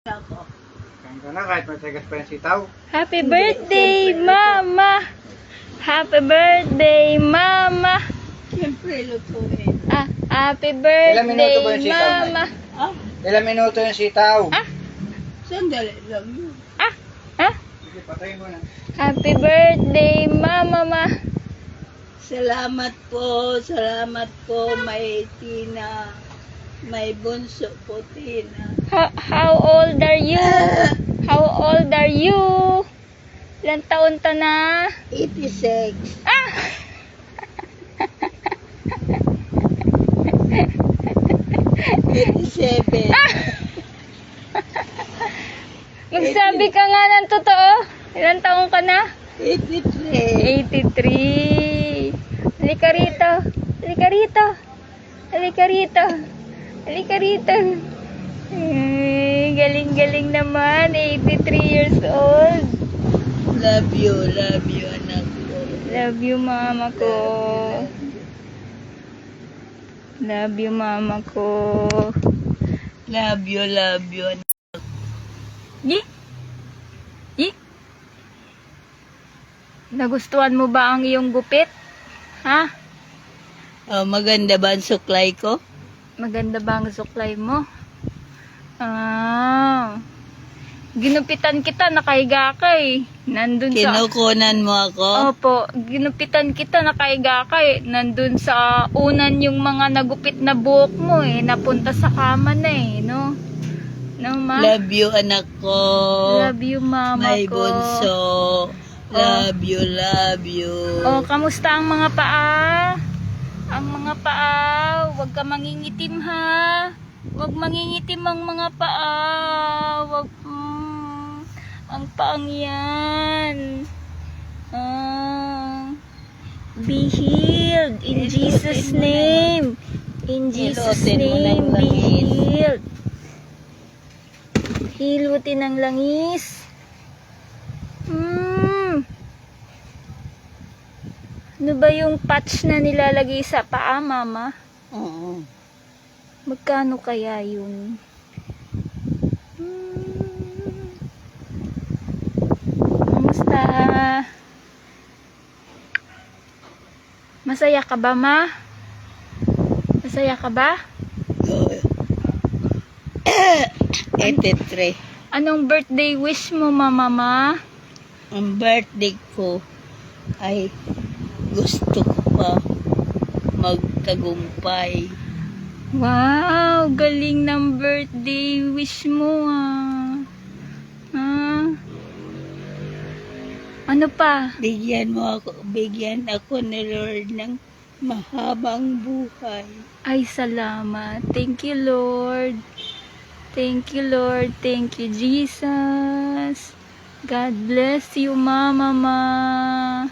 Ako. Kain ka na kahit matigas pa yung sitaw. Happy birthday, Mama! Happy birthday, Mama! Siyempre, lutuin. Happy Ilang minuto ba birthday, yung sitaw, Mama! Ah, Ilang minuto yung sitaw? sandali lang yun. Sige, patayin mo na. Happy birthday, Mama! Salamat po, may Tina. May bunso po, Tina. How old are you? How old are you? Ilang taon ta na? 86. Ah! 87. Magsabi ka nga ng totoo. Ilang taon ka na? 83. 83. Halika rito. Halika rito. Halika rito. Halika rito. Galing-galing naman. 83 years old. Love you, anak ko. Love you, mama ko. Love you, mama ko. Love you, anak. Yi? Yi? Nagustuhan mo ba ang iyong gupit? Ha? Oh, maganda ba ang suklay ko? Maganda ba ang suklay mo? Ginupitan kita, nakahiga ka eh. Nandun sa... Kinukunan mo ako? Opo, ginupitan kita, nakahiga ka eh. Nandun sa unan yung mga nagupit na buhok mo eh. Napunta sa kama na eh, no? No, ma? Love you, anak ko. Love you, mama May ko. bunso. Love you. Oh, kamusta ang mga paa? Ang mga paa, huwag ka mangingitim ha. Huwag mangingitim ang mga paa. Huwag, ang paang yan. Be healed in Jesus' name. In Jesus' Hilutin mo ng name, be langis. healed. Hilutin ang langis. Ano ba yung patch na nilalagay sa paa, mama? Oo. Magkano kaya yun? Kamusta? Masaya ka ba, ma? Masaya ka ba? Oo. 83. Anong birthday wish mo, mama, ma? Ang birthday ko ay gusto ko pa magtagumpay. Wow, galing ng birthday wish mo, Ano pa? Bigyan ako ni Lord ng mahabang buhay. Ay, salamat. Thank you, Lord. Thank you, Lord. Thank you, Jesus. God bless you, Mama.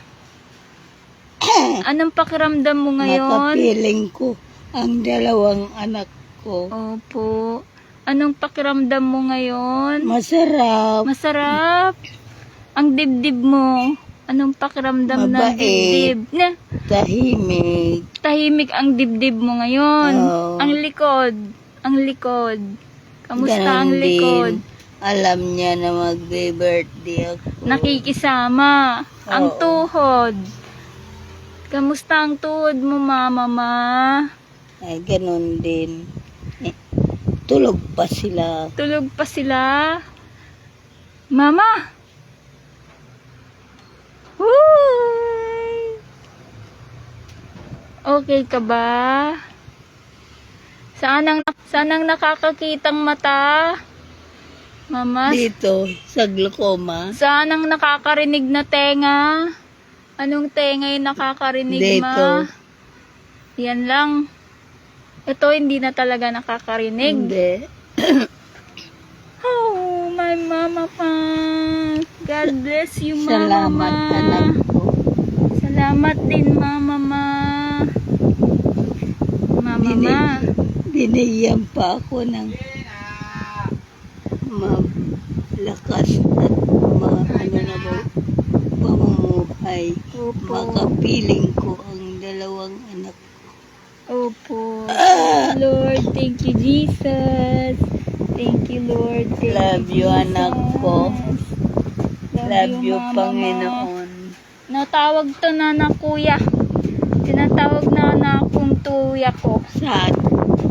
Anong pakiramdam mo ngayon? Makapiling ko ang dalawang anak ko. Opo. Anong pakiramdam mo ngayon? Masarap. Masarap. Ang dibdib mo. Anong pakiramdam ng Mabait. dibdib? Tahimik. Tahimik ang dibdib mo ngayon. Oo. Ang likod. Ang likod. Kamusta ang Ganon likod? din. Alam niya na magbe-birthday ako. Nakikisama. Ang Oo. tuhod. Kamusta ang tuhod mo, mama? Ay, ganun din. Tulog pa sila. Tulog pa sila? Mama! Woo! Okay ka ba? Saan ang nakakakitang mata? Mama? Dito, sa glaucoma. Saan ang nakakarinig na tenga? Anong tenga yung nakakarinig, ma? Dito. Yan lang. Ito hindi na talaga nakakarinig. Hindi. Oh, my mama pa. God bless you, mama. Salamat, anak ko. Salamat din, mama. Mama. Binigyan pa ako ng malakas at pamumuhay. Opo. Makapiling ko ang dalawang anak ko. Opo. Lord, thank you, Jesus. Thank you. you, Lord. Thank Love you, anak ko. Jesus. Love you, Mama. Panginoon. Natawag to na na kuya. Tinatawag na akong tuya ko. Saan?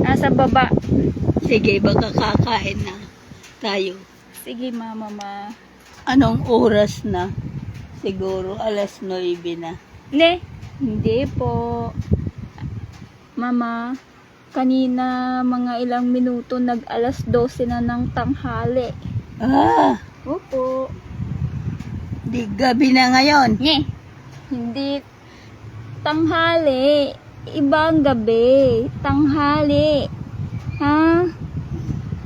Nasa baba. Sige, baka kakain na tayo. Sige, mama. Anong oras na? Siguro alas 9 na. Ne, hindi po. Mama, kanina mga ilang minuto nag-alas 12 na ng tanghali. Ah, Opo. di gabi na ngayon. Ne, hindi tanghali. Ibang gabi. Tanghali. Ha?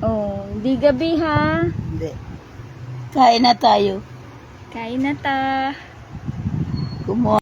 Oh, di gabi ha. Hindi. Kain na tayo. Kain na ta. Kumuha.